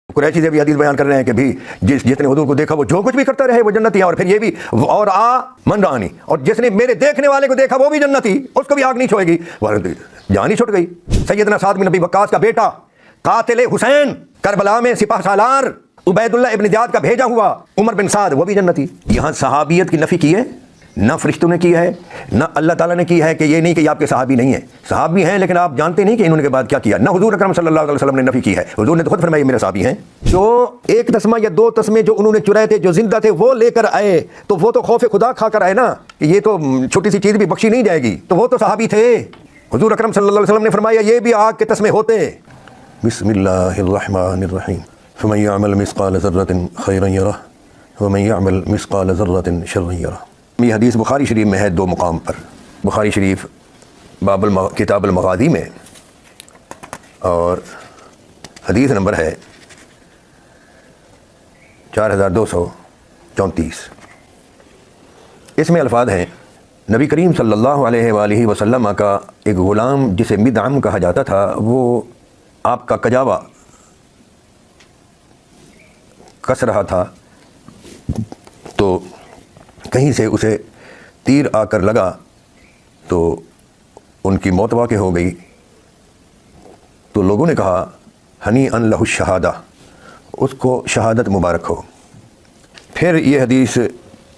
कुरैशी से भी हदीस बयान कर रहे हैं कि भी जिसने हुजूर को देखा वो जो कुछ भी करता रहे वो जन्नती है। और फिर ये भी और मन रानी, और जिसने मेरे देखने वाले को देखा वो भी जन्नती, उसको भी आग नहीं छोड़ेगी। जान ही छुट गई। सैयदना साद बिन नबी वक्कास का बेटा कातिल हुसैन, करबला में सिपाह सालार उबैदुल्लाह इब्न ज़ियाद का भेजा हुआ उमर बिन साद, वो भी जन्नती। यहाँ सहाबियत की नफ़ी की है, ना फरिश्तों ने की है, ना अल्लाह ताला ने की है कि ये नहीं कि आपके सहाबी नहीं है। सहाबी हैं लेकिन आप जानते नहीं कि इन्होंने के बाद क्या किया। ना हुजूर अकरम सल्लल्लाहु अलैहि वसल्लम ने नफ़ी की है, हुजूर ने तो खुद फरमाया मेरे सहाबी हैं। जो एक तस्मा या दो तस्मे जो उन्होंने चुराए थे, जो जिंदा थे, वो लेकर आए, तो वो तो खौफ खुदा खाकर आए ना, ये तो छोटी सी चीज़ भी बख्शी नहीं जाएगी, तो वो तो सहाबी थे। हुजूर अकरम सल्लल्लाहु अलैहि वसल्लम ने फरमाया ये भी आग के तस्मे होते। बिस्मिल्लाहिर्रहमानिर्रहीम, फमन यअमल मिस्क़ाल ज़र्रतिन खैरन यरह वमन यअमल मिस्क़ाल ज़र्रतिन शर्रन यरह। ये हदीस बुखारी शरीफ में है दो मुकाम पर। बुखारी शरीफ किताबुल मग़ाज़ी में, और हदीस नंबर है 4234। इसमें अल्फाज हैं, नबी करीम सल्लल्लाहु अलैहि वसल्लम का एक ग़ुलाम जिसे मिदअम कहा जाता था, वो आपका कजावा कस रहा था, तो कहीं से उसे तीर आकर लगा तो उनकी मौत वाक़ हो गई। तो लोगों ने कहा हनी अन लहु शहादा, उसको शहादत मुबारक हो। फिर ये हदीस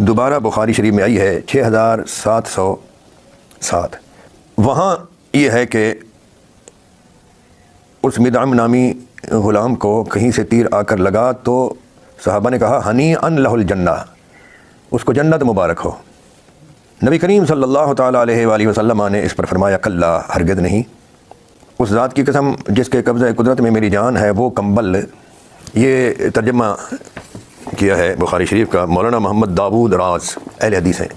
दोबारा बुखारी शरीफ में आई है 6707। वहाँ ये है कि उस मिदअम नामी ग़ुलाम को कहीं से तीर आकर लगा तो सहाबा ने कहा हनी अन लहुल जन्ना, उसको जन्नत मुबारक हो। नबी करीम सल्लल्लाहु ताला अलैहि वसल्लम ने इस पर फरमाया कल्ला, हरगिज़ नहीं। उस ज़ात की कसम जिसके कब्ज़े कुदरत में मेरी जान है, वो कंबल, ये तर्जुमा किया है बुखारी शरीफ का मौलाना मोहम्मद दाऊद राज, अहले हदीस हैं।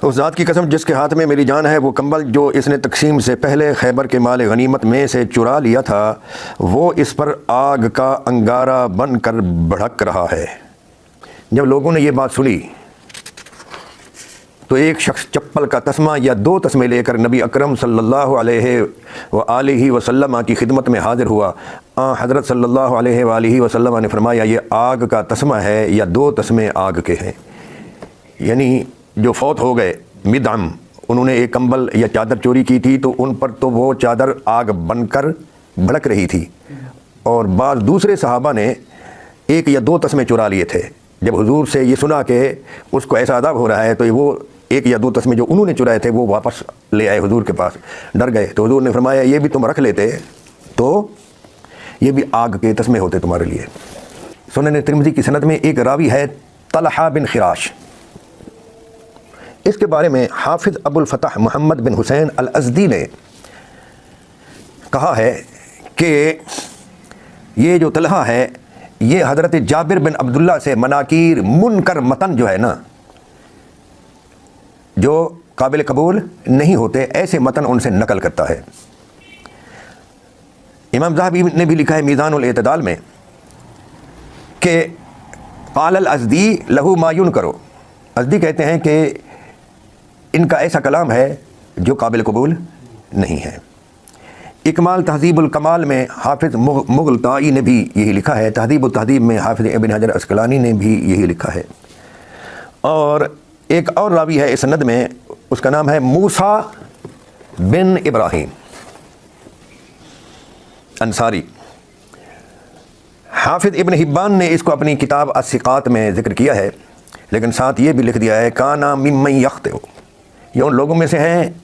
उस ज़ात की कसम जिसके हाथ में मेरी जान है, वो कंबल जो इसने तकसीम से पहले खैबर के माल गनीमत में से चुरा लिया था, वो इस पर आग का अंगारा बन कर भड़क रहा है। जब लोगों ने ये बात सुनी तो एक शख्स चप्पल का तस्मा या दो तस्मे लेकर नबी अकरम सल्लल्लाहु अलैहि वसल्लम की खिदमत में हाजिर हुआ। हज़रत सल्लल्लाहु अलैहि वसल्लम ने फरमाया ये आग का तस्मा है या दो तस्मे आग के हैं। यानी जो फौत हो गए मिदअम, उन्होंने एक कंबल या चादर चोरी की थी, तो उन पर तो वो चादर आग बनकर भड़क रही थी, और बाद दूसरे सहाबा ने एक या दो तस्मे चुरा लिए थे। जब हुजूर से ये सुना कि उसको ऐसा अदाब हो रहा है, तो वो एक या दो तस्मे जो उन्होंने चुराए थे वो वापस ले आए हुजूर के पास, डर गए। तो हुजूर ने फरमाया ये भी तुम रख लेते तो ये भी आग के तस्मे होते तुम्हारे लिए। सुनन तिरमिज़ी की सनद में एक रावी है तलहा बिन खिराश। इसके बारे में हाफिज़ अबुल फ़तह मोहम्मद बिन हुसैन अल अज़दी ने कहा है कि ये जो तलहा है, ये हज़रत जाबिर बिन अब्दुल्ला से मनाकीर मुनकर मतन जो है ना, जो काबिल कबूल नहीं होते, ऐसे मतन उनसे नकल करता है। इमाम ज़हाबी ने भी लिखा है मीज़ानुल एतदाल में कि क़ाल अज़दी लहू मायून करो। अज़दी कहते हैं कि इनका ऐसा कलाम है जो काबिल कबूल नहीं है। इकमाल तहज़ीबुल कमाल में हाफिज़ मुग़लताई ने भी यही लिखा है। तहज़ीबुत तहज़ीब में हाफिज़ इब्न हजर अस्क़लानी ने भी यही लिखा है। और एक और रावी है इस सनद में, उसका नाम है मूसा बिन इब्राहीम अंसारी। हाफिज़ इब्न हिब्बान ने इसको अपनी किताब अस्सिक़ात में ज़िक्र किया है, लेकिन साथ ये भी लिख दिया है काना मिम्मन यख्तिउ, ये उन लोगों में से हैं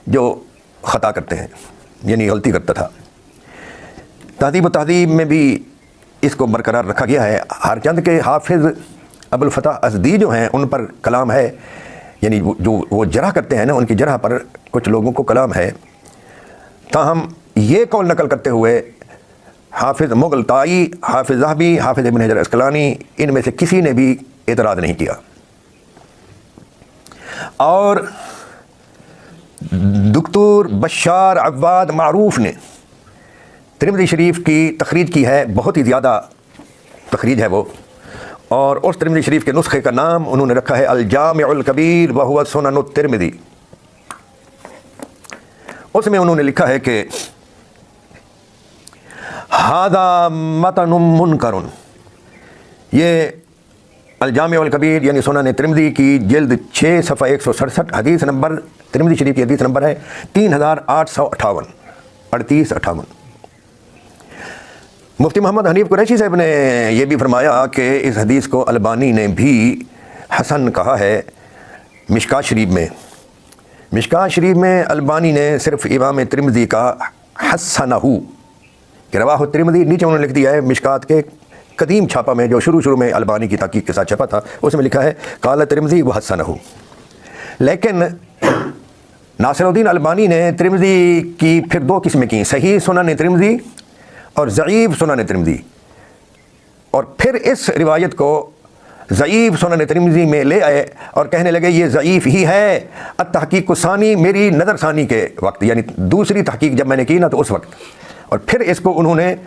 जो ख़ता करते हैं, यानी गलती करता था। तहज़ीब तहज़ीब में भी इसको बरकरार रखा गया है। हरचंद के हाफिज़ अबुल फ़तह अज़दी जो हैं उन पर कलाम है, यानी जो वो जरह करते हैं ना, उनकी जरह पर कुछ लोगों को कलाम है। ताहम ये कौल नकल करते हुए हाफिज़ मुग़लताई, हाफिज़ ज़हबी, हाफिज़ इब्न हजर अस्क़लानी, इनमें से किसी ने भी एतराज़ नहीं किया। और दुक्तूर बशार अव्वाद मारूफ़ ने तिरमिज़ी शरीफ की तखरीज की है, बहुत ही ज़्यादा तखरीज है वो, और उस तिरमिज़ी शरीफ के नुस्खे का नाम उन्होंने रखा है अल जामिउल कबीर व हुवा सुननुत तिरमिज़ी। उसमें उन्होंने लिखा है कि हादा मतनुम मुनकरुन। ये अल-जामी अल कबीर यानी सुनन तिरमिज़ी की जिल्द 6 सफ़ा 167 हदीस नंबर, तिरमिज़ी शरीफ की हदीस नंबर है 3858 3858। मुफ्ती मोहम्मद हनीफ कुरैशी साहब ने यह भी फरमाया कि इस हदीस को अलबानी ने भी हसन कहा है। मिशकात शरीफ में, मिशकात शरीफ में अलबानी ने सिर्फ इमाम तिरमिज़ी का हसनहू कि रवाहु तिरमिज़ी नीचे उन्होंने लिख दिया है। मिशकात के कदीम छापा में जो शुरू में अलबानी की ताकीक के साथ छपा था उसमें लिखा है काला तिरमिज़ी व हसनहू। लेकिन नासिरुद्दीन अलबानी ने तिरमिज़ी की फिर दो किस्में की, सही सुनन तिरमिज़ी और ज़ईफ़ सुनन तिरमिज़ी। और फिर इस रिवायत को ज़ईफ़ सुनन तिरमिज़ी में ले आए और कहने लगे ये ज़ईफ़ ही है। अत-तहक़ीक़ सानी, मेरी नज़र सानी के वक्त, यानी दूसरी तहक़ीक़ जब मैंने की ना तो उस वक्त। और फिर इसको उन्होंने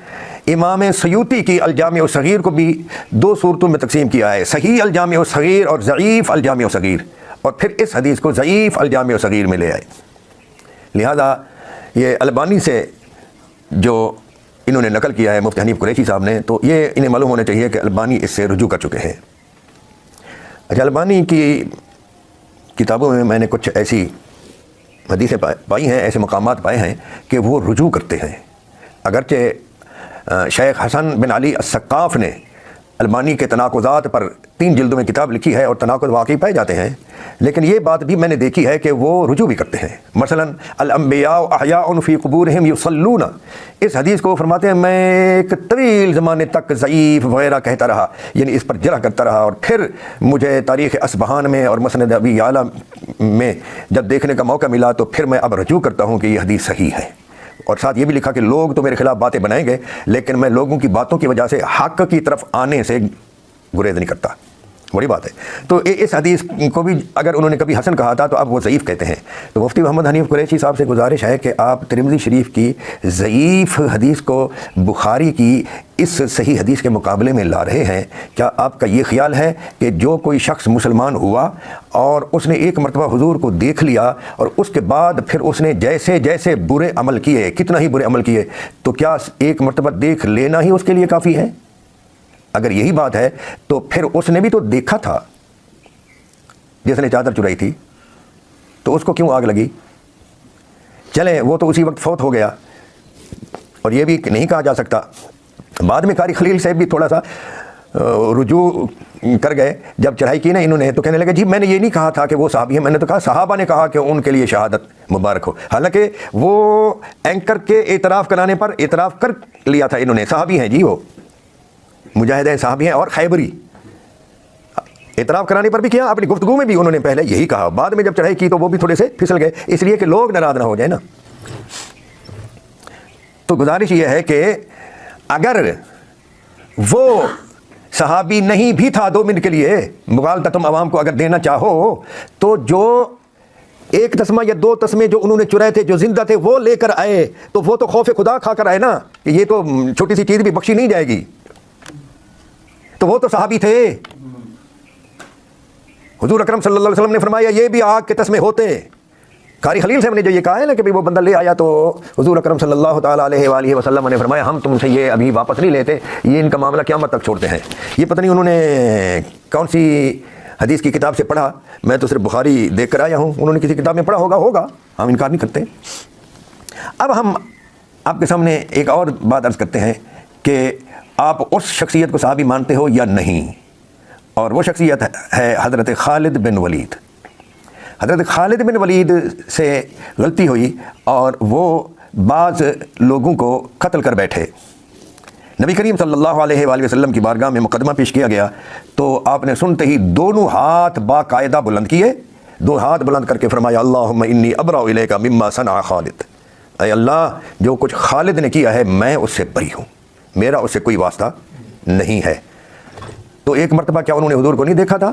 इमाम सयूती की अल-जामी अस-सग़ीर को भी दो सूरतों में तकसीम किया है, सही अल-जामी अस-सग़ीर और ज़ईफ़ अल-जामी अस-सग़ीर। और फिर इस हदीस को ज़ईफ़ अल-जामी अस-सग़ीर में ले आए। लिहाजा ये अलबानी से जो इन्होंने नकल किया है मुफ्ती हनीफ कुरैशी साहब ने, तो ये इन्हें मालूम होना चाहिए कि अलबानी इससे रुजू कर चुके हैं। अच्छा, अलबानी की किताबों में मैंने कुछ ऐसी हदीसें पाई हैं, ऐसे मकामात पाए हैं कि वो रुजू करते हैं। अगरचे शेख हसन बिन अली अस्सक़ाफ़ ने अलबानी के तनाक़ुज़ात पर 3 जिल्दों में किताब लिखी है और तनाक़ुज़ वाक़ई पाए जाते हैं, लेकिन ये बात भी मैंने देखी है कि वो रुजू भी करते हैं। मसलन अल-अंबिया अहयाउन फ़ी क़ुबूरिहिम युसल्लून, इस हदीस को फरमाते हैं मैं एक तवील ज़माने तक ज़ईफ़ वगैरह कहता रहा, यानी इस पर जरह करता रहा, और फिर मुझे तारीख़ असबहान में और मसनद अबी याला में जब देखने का मौका मिला तो फिर मैं अब रुजू करता हूँ कि ये हदीस सही है। और साथ ये भी लिखा कि लोग तो मेरे खिलाफ बातें बनाएंगे, लेकिन मैं लोगों की बातों की वजह से हक़ की तरफ आने से गुरेज नहीं करता। बड़ी बात है। तो इस हदीस को भी अगर उन्होंने कभी हसन कहा था तो अब वो ज़ईफ़ कहते हैं। तो मुफ्ती मोहम्मद हनीफ कुरैशी साहब से गुजारिश है कि आप तिरमिज़ी शरीफ की ज़ईफ़ हदीस को बुखारी की इस सही हदीस के मुकाबले में ला रहे हैं। क्या आपका ये ख्याल है कि जो कोई शख्स मुसलमान हुआ और उसने एक मरतबा हुजूर को देख लिया और उसके बाद फिर उसने जैसे जैसे बुरे अमल किए, कितना ही बुरे अमल किए, तो क्या एक मरतबा देख लेना ही उसके लिए काफ़ी है? अगर यही बात है तो फिर उसने भी तो देखा था, जिसने चादर चुराई थी, तो उसको क्यों आग लगी? चले वो तो उसी वक्त फौत हो गया। और ये भी नहीं कहा जा सकता, बाद में कारी खलील साहब भी थोड़ा सा रुजू कर गए। जब चढ़ाई की ना इन्होंने तो कहने लगे जी मैंने ये नहीं कहा था कि वो सहाबी है, मैंने तो कहा सहाबा ने कहा कि उनके लिए शहादत मुबारक हो। हालांकि वो एंकर के एतराफ़ कराने पर एतराफ़ कर लिया था इन्होंने, सहाबी हैं जी, वो मुजाहिद साहबी हैं और खैबरी। एतराफ़ कराने पर भी किया, अपनी गुफ्तगू में भी उन्होंने पहले यही कहा, बाद में जब चढ़ाई की तो वो भी थोड़े से फिसल गए, इसलिए कि लोग नाराज़ ना हो जाए ना। तो गुजारिश ये है कि अगर वो सहाबी नहीं भी था 2 मिनट के लिए मुगालता तुम आवाम को अगर देना चाहो, तो जो 1 तस्मा या 2 तस्मे जो उन्होंने चुराए थे, जो जिंदा थे, वो लेकर आए, तो वो तो खौफ खुदा खाकर आए ना कि ये तो छोटी सी चीज़ भी बख्शी नहीं जाएगी। तो वो तो सहाबी थे। हुजूर अकरम सल्लल्लाहु अलैहि वसल्लम ने फरमाया ये भी आग के तस्मे होते। कारी खलील साहब ने जो ये कहा है ना कि भाई वो बंदा ले आया तो हुजूर अकरम सल्लल्लाहु ताला अलैहि वसल्लम ने फरमाया हम तुमसे ये अभी वापस नहीं लेते, ये इनका मामला क़यामत तक छोड़ते हैं। ये पता नहीं उन्होंने कौन सी हदीस की किताब से पढ़ा, मैं तो सिर्फ बुखारी देख कर आया हूँ, उन्होंने किसी किताब में पढ़ा होगा, हम इनकार नहीं करते। अब हम आपके सामने एक और बात अर्ज़ करते हैं कि आप उस शख्सियत को सहाबी मानते हो या नहीं, और वो शख्सियत है हज़रत खालिद बिन वलीद। हज़रत खालिद बिन वलीद से गलती हुई और वो बाज़ लोगों को कत्ल कर बैठे। नबी करीम सल्लल्लाहु अलैहि वसल्लम की बारगाह में मुकदमा पेश किया गया तो आपने सुनते ही दोनों हाथ बाकायदा बुलंद किए, 2 हाथ बुलंद करके फरमाया अल्लाहुम्मा इन्नी अबराउ इलैका मिम्मा सना खालिद, ऐ अल्लाह जो कुछ खालिद ने किया है मैं उससे बरी हूँ, मेरा उससे कोई वास्ता नहीं है। तो एक मरतबा क्या उन्होंने हुजूर को नहीं देखा था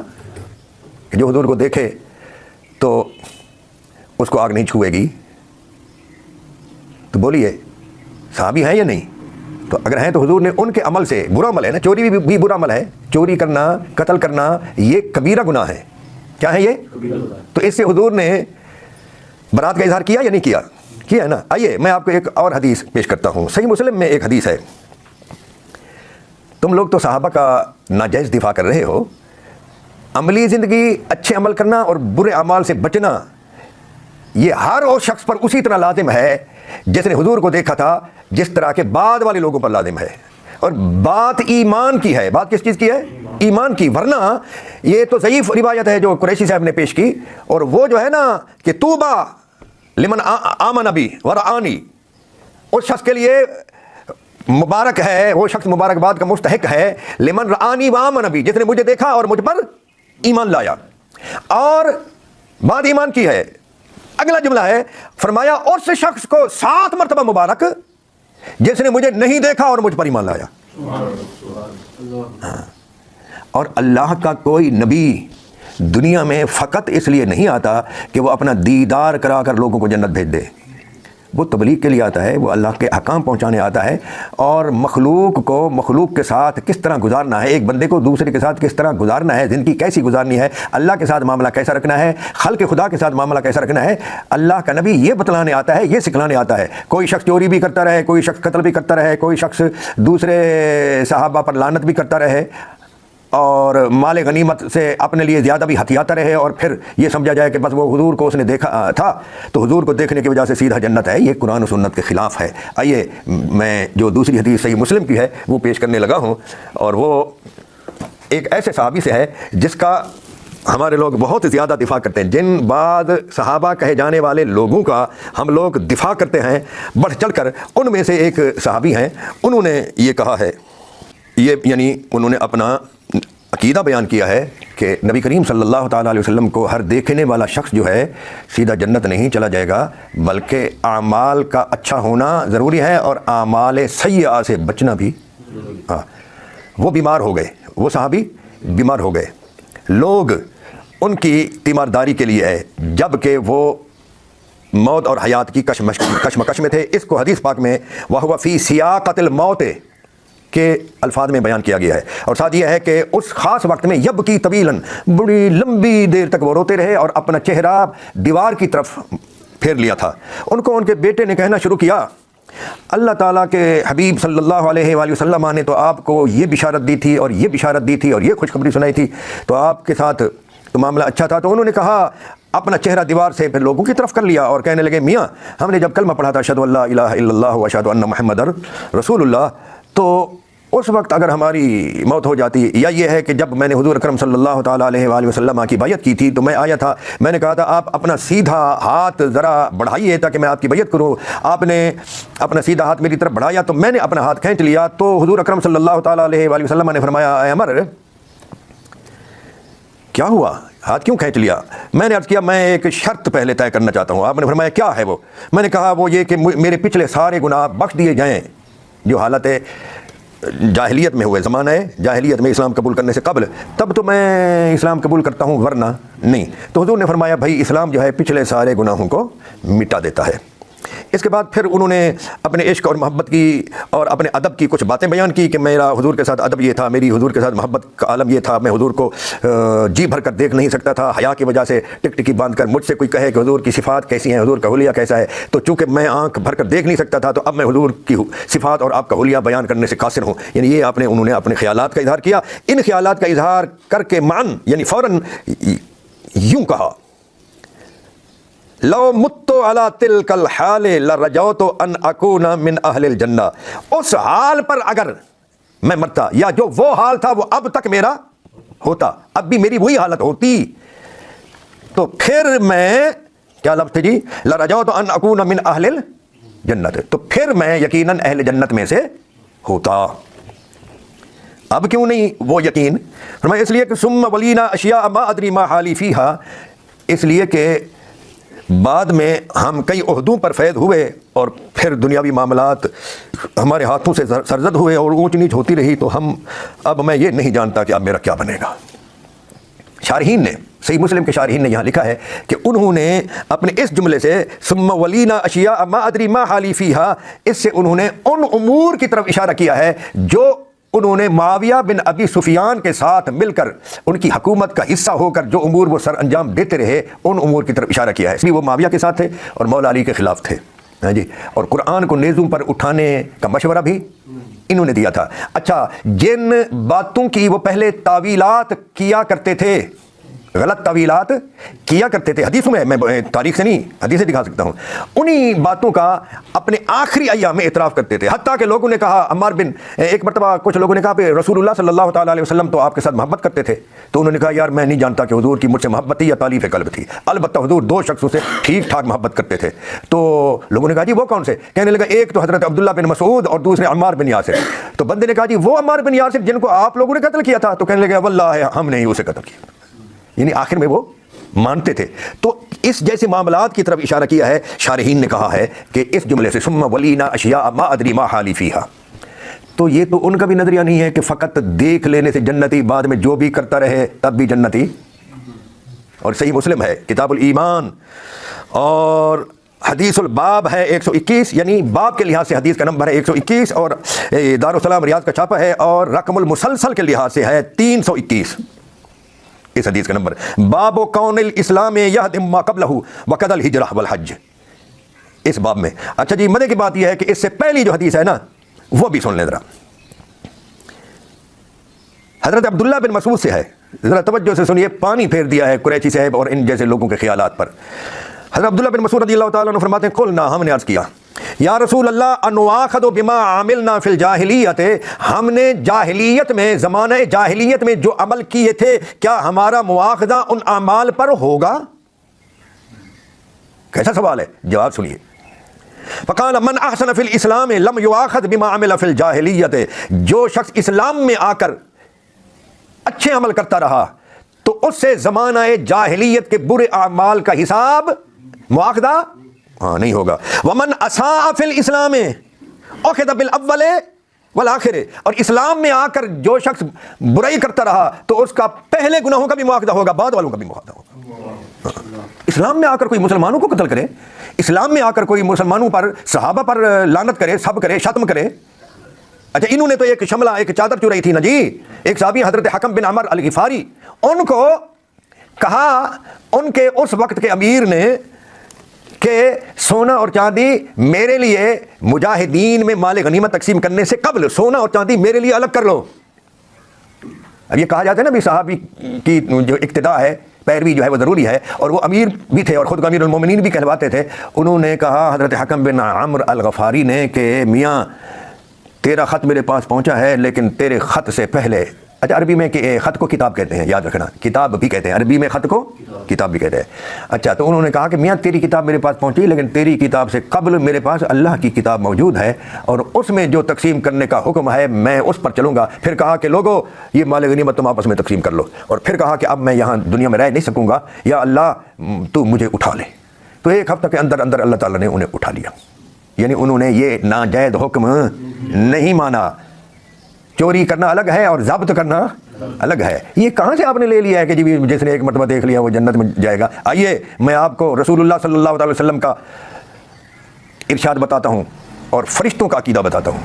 कि जो हुजूर को देखे तो उसको आग नहीं छुएगी? तो बोलिए सहाबी है या नहीं? तो अगर हैं तो हुजूर ने उनके अमल से, बुरा अमल है ना, चोरी भी बुरा अमल है, चोरी करना, कत्ल करना ये कबीरा गुनाह है। क्या है ये? तो इससे हुजूर ने बरात का इजहार किया या नहीं किया? किया है ना। आइए मैं आपको एक और हदीस पेश करता हूँ। सही मुस्लिम में एक हदीस है, तुम लोग तो सहाबा का नाजायज़ दिफा कर रहे हो। अमली ज़िंदगी, अच्छे अमल करना और बुरे अमाल से बचना, ये हर उस शख्स पर उसी तरह लाजिम है जिसने हुजूर को देखा था, जिस तरह के बाद वाले लोगों पर लाजिम है। और बात ईमान की है। बात किस चीज़ की है? ईमान की। वरना ये तो ज़ईफ़ रिवायत है जो कुरैशी साहब ने पेश की, और वो जो है ना कि तूबा लिमन आमन बी वरआनी, उस शख्स के लिए मुबारक है, वो शख्स मुबारकबाद का मुस्तहिक है, लिमन रआनी व आमन बी, जिसने मुझे देखा और मुझ पर ईमान लाया। और बात ईमान की है। अगला जुमला है, फरमाया उस शख्स को 7 मरतबा मुबारक जिसने मुझे नहीं देखा और मुझ पर ईमान लाया। हाँ। और अल्लाह का कोई नबी दुनिया में फ़कत इसलिए नहीं आता कि वो अपना दीदार करा कर लोगों को जन्नत भेज दे। वो तबलीग के लिए आता है, वो अल्लाह के अहकाम पहुँचाने आता है, और मखलूक को मखलूक के साथ किस तरह गुजारना है, एक बंदे को दूसरे के साथ किस तरह गुजारना है, ज़िंदगी कैसी गुजारनी है, अल्लाह के साथ मामला कैसा रखना है, खल्क़ खुदा के साथ मामला कैसा रखना है, अल्लाह का नबी ये बतलाने आता है, ये सिखलाने आता है। कोई शख्स चोरी भी करता रहे, कोई शख्स कत्ल भी करता रहे, कोई शख्स दूसरे सहाबा पर लानत भी करता रहे और माल गनीमत से अपने लिए ज़्यादा भी हथियाता रहे, और फिर ये समझा जाए कि बस वो हुजूर को उसने देखा था तो हुजूर को देखने की वजह से सीधा जन्नत है, ये कुरान और सुन्नत के ख़िलाफ़ है। आइए मैं जो दूसरी हदीस सही मुस्लिम की है वो पेश करने लगा हूँ, और वो एक ऐसे सहाबी से है जिसका हमारे लोग बहुत ज़्यादा दिफा करते हैं। जिन बाद सहाबा कहे जाने वाले लोगों का हम लोग दिफा करते हैं बढ़ चढ़ कर, उनमें से एक सहाबी हैं, उन्होंने ये कहा है, ये यानी उन्होंने अपना अकीदा बयान किया है कि नबी करीम सल्लल्लाहु ताला अलैहि वसल्लम को हर देखने वाला शख्स जो है सीधा जन्नत नहीं चला जाएगा, बल्कि आमाल का अच्छा होना ज़रूरी है और आमाल सय्या से बचना भी। हाँ, वो बीमार हो गए, वो सहाबी बीमार हो गए, लोग उनकी तीमारदारी के लिए है, जबकि वो मौत और हयात की कशमकश में थे। इसको हदीस पाक में वह फ़ी सियाक़तिल मौत के अल्फाज में बयान किया गया है। और साथ यह है कि उस ख़ास वक्त में यब की तवीलन, बड़ी लंबी देर तक वो रोते रहे और अपना चेहरा दीवार की तरफ फेर लिया था। उनको उनके बेटे ने कहना शुरू किया, अल्लाह ताला के हबीब सल्लल्लाहु अलैहि वसल्लम ने तो आपको ये बिशारत दी थी और ये बिशारत दी थी और ये खुशखबरी सुनाई थी, तो आपके साथ तो मामला अच्छा था। तो उन्होंने कहा, अपना चेहरा दीवार से फिर लोगों की तरफ कर लिया और कहने लगे, मियाँ हमने जब कलमा पढ़ा था अशहदु अल्ला इलाहा इल्लल्लाह व अशहदु अन्ना मुहम्मदर रसूलुल्लाह, तो उस वक्त अगर हमारी मौत हो जाती, या ये है कि जब मैंने हुजूर अकरम सल्लल्लाहु ताला अलैहि वसल्लम की बैयत की थी तो मैं आया था, मैंने कहा था आप अपना सीधा हाथ ज़रा बढ़ाइए ताकि मैं आपकी बैयत करूँ। आपने अपना सीधा हाथ मेरी तरफ बढ़ाया तो मैंने अपना हाथ खींच लिया, तो हुजूर अकरम सल्लल्लाहु ताला अलैहि वसल्लम ने फरमाया, अमर क्या हुआ, हाथ क्यों खींच लिया? मैंने अर्ज़ किया, मैं एक शर्त पहले तय करना चाहता हूँ। आपने फरमाया, क्या है वो? मैंने कहा, वो ये कि मेरे पिछले सारे गुनाह बख्श दिए जाएँ, जो हालत जाहिलियत में हुए, ज़माना है जाहिलियत में इस्लाम कबूल करने से कबल, तब तो मैं इस्लाम कबूल करता हूँ, वरना नहीं। तो हुजूर ने फरमाया, भाई इस्लाम जो है पिछले सारे गुनाहों को मिटा देता है। इसके बाद फिर उन्होंने अपने इश्क और मोहब्बत की और अपने अदब की कुछ बातें बयान की कि मेरा हुजूर के साथ अदब ये था, मेरी हुजूर के साथ मोहब्बत का आलम ये था, मैं हुजूर को जी भर कर देख नहीं सकता था, हया की वजह से टिकटिकी बांध कर मुझसे कोई कहे कि हुजूर की सिफ़ात कैसी हैं, हुजूर का हुलिया कैसा है, तो चूँकि मैं आँख भर कर देख नहीं सकता था, तो अब मैं हुजूर की सिफ़ात और आपका हुलिया बयान करने से कासिर हूँ। यानी ये उन्होंने अपने ख्यालात का इजहार किया। इन ख्यालात का इजहार करके मान यानी फ़ौरन यूँ कहा, लो मुत्तो अला तिलकल हाले लरजौतो अन अकूना मिन अहलिल जन्ना, उस हाल पर अगर मैं मरता, या जो वो हाल था वो अब तक मेरा होता, अब भी मेरी वही हालत होती, तो फिर मैं, क्या लफ्ज़ थे जी, लरजौतो अन अकूना मिन अहलिल जन्नत, तो फिर मैं यकीनन अहले जन्नत में से होता। अब क्यों नहीं वो यकीन? फरमाया, इसलिए कि सुम्मा वलीना अशिया मा अदरी मा हाली फीहा, इसलिए कि बाद में हम कई ओहदों पर फैद हुए और फिर दुनियावी मामलात हमारे हाथों से सरजद हुए और ऊंच नीच होती रही, तो अब मैं ये नहीं जानता कि अब मेरा क्या बनेगा। शारहीन ने, सही मुस्लिम के शारहीन ने यहाँ लिखा है कि उन्होंने अपने इस जुमले से सुम्मा वलीना अशिया मा अदरी मा हाली फीहा, इससे उन्होंने उन उमूर की तरफ इशारा किया है जो उन्होंने मुआविया बिन अबी सुफियान के साथ मिलकर उनकी हुकूमत का हिस्सा होकर जो उमूर वो सर अंजाम देते रहे, उन उमूर की तरफ इशारा किया है। इसलिए वो मुआविया के साथ थे और मौला अली के ख़िलाफ़ थे। हाँ जी, और कुरान को नेज़ों पर उठाने का मशवरा भी इन्होंने दिया था। अच्छा, जिन बातों की वो पहले तावीलात किया करते थे, गलत तावीलात किया करते थे, हदीसों में, मैं तारीख से नहीं, हदीस से दिखा सकता हूँ, उन्हीं बातों का अपने आखिरी अय्याम में इतराफ़ करते थे। हत्ता के लोगों ने कहा, अम्मार बिन, एक मरतबा कुछ लोगों ने कहा कि रसूलुल्लाह सल्लल्लाहु ताला अलैहि वसल्लम तो आपके साथ मोहब्बत करते थे। तो उन्होंने कहा, यार मैं नहीं जानता कि हुजूर की मुझसे मोहब्बत थी या तालीफ़ क़ल्ब थी, अलबत्ता हुजूर दो शख्सों से ठीक ठाक मोहब्बत करते थे। तो लोगों ने कहा, जी वो कौन से? कहने लगा, एक तो हज़रत अब्दुल्ला बिन मसूद और दूसरे अम्मार बिन यासिर। तो बंदे ने कहा, जी वो अम्मार बिन यासिर जिनको आप लोगों ने कत्ल किया था? तो कहने लगा, वल्लाह हमने ही उसे कत्ल किया। यानी आखिर में वो मानते थे। तो इस जैसे मामलात की तरफ इशारा किया है। शारहीन ने कहा है कि इस जुमले से सुम्मा वलीना अशिया मा अदरी मा हाली फीहा, तो ये तो उनका भी नजरिया नहीं है कि फ़कत देख लेने से जन्नती, बाद में जो भी करता रहे तब भी जन्नती। और सही मुस्लिम है किताबुल ईमान और हदीसुल बाब है 121, यानी बाब के लिहाज से हदीस का नंबर है 121 और दारुस्सलाम रियाज का छापा है, और रकमुल मुसलसल के लिहाज से है 321 इस हदीस का नंबर। बाबो कौनिल इस्लाम यहदिम कबलहु वकदल हिजरा वल हज, इस बाब में। अच्छा जी, मजे की बात यह है कि इससे पहली जो हदीस है ना, वो भी सुन लें जरा। हजरत अब्दुल्ला बिन मसूद से है, जरा तवज्जो से सुनिए, पानी फेर दिया है कुरैशी साहब और इन जैसे लोगों के ख्यालात पर। हजरत अब्दुल्ला बिन मसूद रज़ियल्लाहु ताला अन्हु फरमाते हैं, कुलना, हमने अर्ज़ किया, या रसूल अल्लाह अनुआखदु बिमा आमिलना फिल जाहिलियत, हमने जाहिलियत में, ज़माने जाहिलियत में जो अमल किए थे, क्या हमारा मुआखदा उन अमाल पर होगा? कैसा सवाल है, जवाब सुनिए। फ़क़ाल मन अहसन फिल इस्लाम लम युआखद बिमा अमिला फिल जाहिलियत, जो शख्स इस्लाम में आकर अच्छे अमल करता रहा तो उससे ज़माना जाहिलियत के बुरे अमाल का हिसाब, मुआखदा नहीं होगा। वमन असा फिल इस्लाम औखिद बिल अव्वल वल आखिर, और इस्लाम में आकर जो शख्स बुराई करता रहा तो उसका पहले गुनाहों का भी मुआखदा होगा, बाद वालों का भी मुआखदा होगा। इस्लाम में आकर कोई मुसलमानों को कत्ल करे, इस्लाम में आकर कोई मुसलमानों पर, सहाबा पर लानत करे, सब करे, शत्म करे। अच्छा, इन्होंने तो एक शमला, एक चादर चुराई थी ना जी, एक साहबी हजरत हकम बिन अमर अल गिफारी, उनको कहा उनके उस वक्त के अमीर ने कि सोना और चांदी मेरे लिए मुजाहिदीन में माल गनीमत तकसीम करने से कबल सोना और चांदी मेरे लिए अलग कर लो। अब ये कहा जाता है ना भी साहबी की जो इक्तिदा है, पैरवी जो है वो ज़रूरी है, और वो अमीर भी थे और ख़ुद को अमीरुल मोमिनीन भी कहलवाते थे। उन्होंने कहा हज़रत हकम बिन अमर अल गफ़ारी ने कि मियाँ तेरा ख़त मेरे पास पहुँचा है, लेकिन तेरे ख़त से पहले, अच्छा अरबी में कि ख़त को किताब कहते हैं, याद रखना, किताब भी कहते हैं, अरबी में ख़त को किताब भी कहते हैं। अच्छा, तो उन्होंने कहा कि मियाँ तेरी किताब मेरे पास पहुँची, लेकिन तेरी किताब से कबल मेरे पास अल्लाह की किताब मौजूद है और उसमें जो तकसीम करने का हुक्म है मैं उस पर चलूँगा। फिर कहा कि लोगो ये माल गनीमत तुम आपस में तकसीम कर लो, और फिर कहा कि अब मैं यहाँ दुनिया में रह नहीं सकूँगा, या अल्लाह तू मुझे उठा ले। तो एक हफ्ते के अंदर अंदर अल्लाह ताला ने उन्हें उठा लिया, यानी उन्होंने ये नाजायज़ हुक्म नहीं माना। चोरी करना अलग है और ज़ब्त करना अलग है। ये कहाँ से आपने ले लिया है कि जी जिसने एक मरतबा देख लिया वो जन्नत में जाएगा? आइए मैं आपको रसूलुल्लाह सल्लल्लाहु अलैहि वसल्लम का इरशाद बताता हूँ और फरिश्तों का अकीदा बताता हूँ।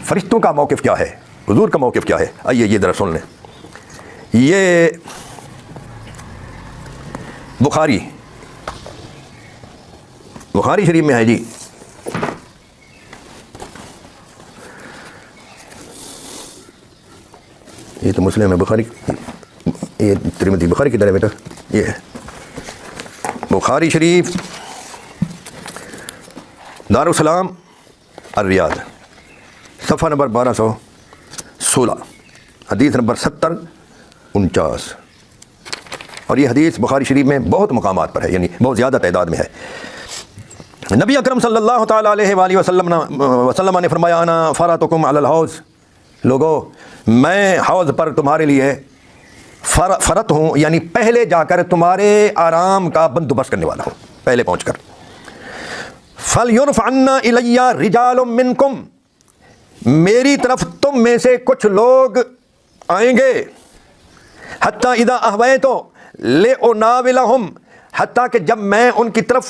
फरिश्तों का मौक़िफ़ क्या है, हुज़ूर का मौक़िफ़ क्या है, आइए ये ज़रा सुन लें। ये बुखारी शरीफ में है जी। ये तो मुस्लिम है, बुखारी, ये तिरमिज़ी, बुखारी की तरह बेटा, ये है बुखारी शरीफ, दारुस्सलाम ar-रियाद, सफ़ा नंबर 1216, हदीस नंबर 7049। और ये हदीस बुखारी शरीफ में बहुत मकामात पर है, यानी बहुत ज़्यादा तादाद में है। नबी अकरम सल्लल्लाहु ताला अलैहि वसल्लम ने फरमाया, अना फ़रातुकुम अलल हौज़, लोगो मैं हौज़ पर तुम्हारे लिए फ़रत हूँ, यानी पहले जाकर तुम्हारे आराम का बंदोबस्त करने वाला हूँ, पहले पहुँच कर। फल युरफ़ अन्ना इलैया रिजालुम मिनकुम, मेरी तरफ तुम में से कुछ लोग आएंगे, हत्ता इदा अहवैतो ले उनाविलहुम, हत्ता कि जब मैं उनकी तरफ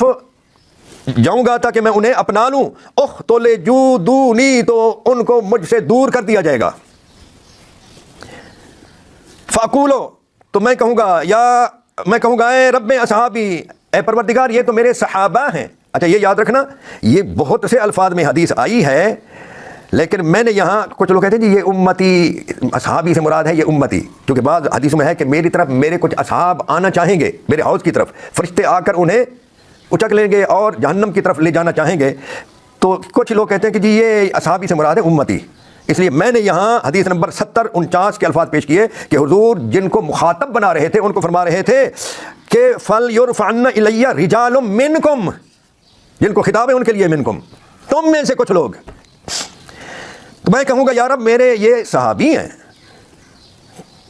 जाऊंगा ताकि मैं उन्हें अपना लूँ, उख तो ले जूदूनी, तो उनको मुझसे दूर कर दिया जाएगा। फ़ाकूलो, तो मैं कहूँगा, या मैं कहूँगा ए रब्बे असहाबी, ए परवरदिगार ये तो मेरे सहाबा हैं, अच्छा ये याद रखना, ये बहुत से अल्फाज में हदीस आई है, लेकिन मैंने यहाँ कुछ लोग कहते हैं जी ये उम्मती, असहाबी से मुराद है ये उम्मती, क्योंकि बाद हदीसों में है कि मेरी तरफ मेरे कुछ असहाब आना चाहेंगे, मेरे हौज की तरफ फरिश्ते आकर उन्हें उचक लेंगे और जहन्नम की तरफ ले जाना चाहेंगे। तो कुछ लोग कहते हैं कि जी ये असहाबी से मुराद है उम्मती, इसलिए मैंने यहाँ हदीस नंबर 70-49 के अल्फाज पेश किए कि हुजूर जिनको मुखातब बना रहे थे उनको फरमा रहे थे कि फल युरफ़अन इलैया रिजालुम मिनकुम, जिनको खिताब है उनके लिए मिनकुम, तुम में से कुछ लोग। तो मैं कहूँगा यार अब मेरे ये सहाबी हैं,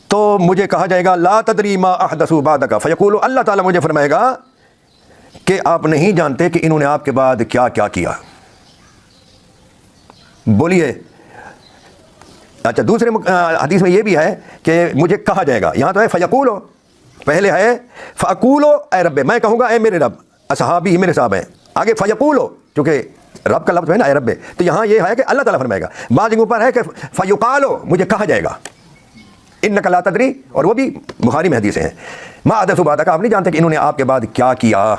तो मुझे कहा जाएगा ला तदरी मा अहदसु बादका फयक़ूलु, अल्लाह ताला मुझे फरमाएगा कि आप नहीं जानते कि इन्होंने आपके बाद क्या क्या किया। बोलिए। अच्छा दूसरे हदीस में ये भी है कि मुझे कहा जाएगा, यहाँ तो है फयक़ूलो, पहले है फ़अक़ूलो ए रब्बे, मैं कहूँगा ए मेरे रब, असहाबी ही मेरे साहब हैं, आगे फयक़ूलो क्योंकि रब का लफ्ज़ है ना ए रब्बे, तो यहाँ ये है कि अल्लाह ताला फरमाएगा। बाद जगह ऊपर है कि फ़युक़ालो, मुझे कहा जाएगा इन्नका ला तदरी, और वो भी बुखारी में हदीसें हैं, मा अहदसु बादका, आप नहीं जानते कि इन्होंने आपके बाद क्या किया।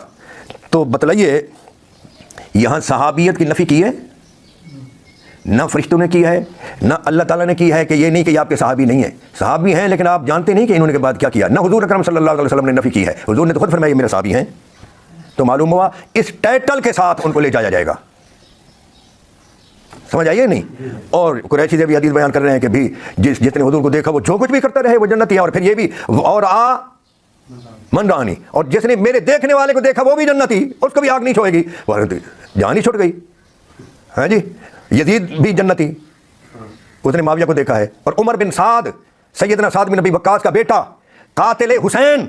तो बतलाइए यहाँ सहाबियत की नफ़ी की है ना फरिश्तों ने की है ना अल्लाह ताला ने की है, कि ये नहीं कि ये आपके सहाबी नहीं है, सहाबी हैं लेकिन आप जानते नहीं कि इन्होंने के बाद क्या किया। ना हुजूर अकरम सल्लल्लाहु अलैहि वसल्लम ने नफ़ी की है, हुजूर ने तो खुद फरमाया मेरे सहाबी हैं। तो मालूम हुआ इस टाइटल के साथ उनको ले जाया जाएगा, समझ आइए नहीं। और कुरैशी से भी हदीस बयान कर रहे हैं कि भी जिसने हुजूर को देखा वो जो कुछ भी करता रहे वो जन्नती है, और फिर ये भी और आ मन रानी, और जिसने मेरे देखने वाले को देखा वो भी जन्नती, उसको भी आग नहीं छोड़ेगी, जान ही छुट गई है जी। यजीद भी जन्नती, उसने माविया को देखा है। और उमर बिन साद, सैयदना साद बिन नबी वक्कास का बेटा, कातिल हुसैन,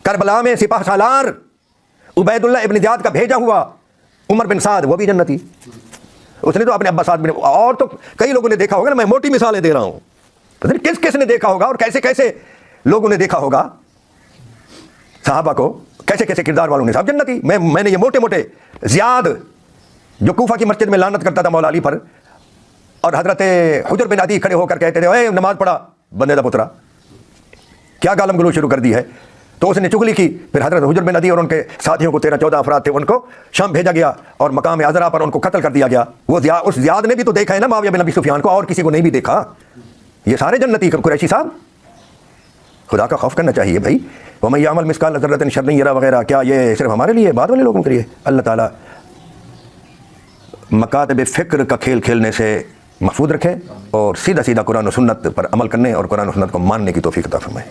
करबला में सिपाह सालार, उबैदुल्लाह इब्न ज़ियाद का भेजा हुआ उमर बिन साद, वो भी जन्नती, उसने तो अपने अब्बा साद बिन, और तो कई लोगों ने देखा होगा ना, मैं मोटी मिसालें दे रहा हूँ, पता नहीं किस किस ने देखा होगा और कैसे कैसे लोगों ने देखा होगा सहाबा को, कैसे कैसे किरदार वालों ने, सब जन्नती। मैंने ये मोटे मोटे ज़ियाद जो कूफा की मस्जिद में लानत करता था मौला अली पर, और हजरत हुजर बिन अदी खड़े होकर कहते थे ओए नमाज पढ़ा बंदे दा पुत्रा, क्या गालम गलोच शुरू कर दी है। तो उसने चुगली की, फिर हजरत हुजर बिन अदी और उनके साथियों को 13-14 अफराद थे, उनको शाम भेजा गया और मकाम अज़रा पर उनको कत्ल कर दिया गया। वो उस ज़ियाद ने भी तो देखा है ना मुआविया बिन अबी सुफियान को, और किसी को नहीं भी देखा। ये सारे जन्नती कुरैशी साहब, खुदा का खौफ करना चाहिए भाई। वमन यअमल मिस्काल ज़र्रतिन शर्रन यरा वगैरह, क्या ये सिर्फ हमारे लिए, बाद वाले लोगों के लिए? अल्लाह ताला मकातब फ़िक्र का खेल खेलने से महफूज रखे और सीधा सीधा कुरान और सुन्नत पर अमल करने और कुरान और सुन्नत को मानने की तौफीक अता फरमाए।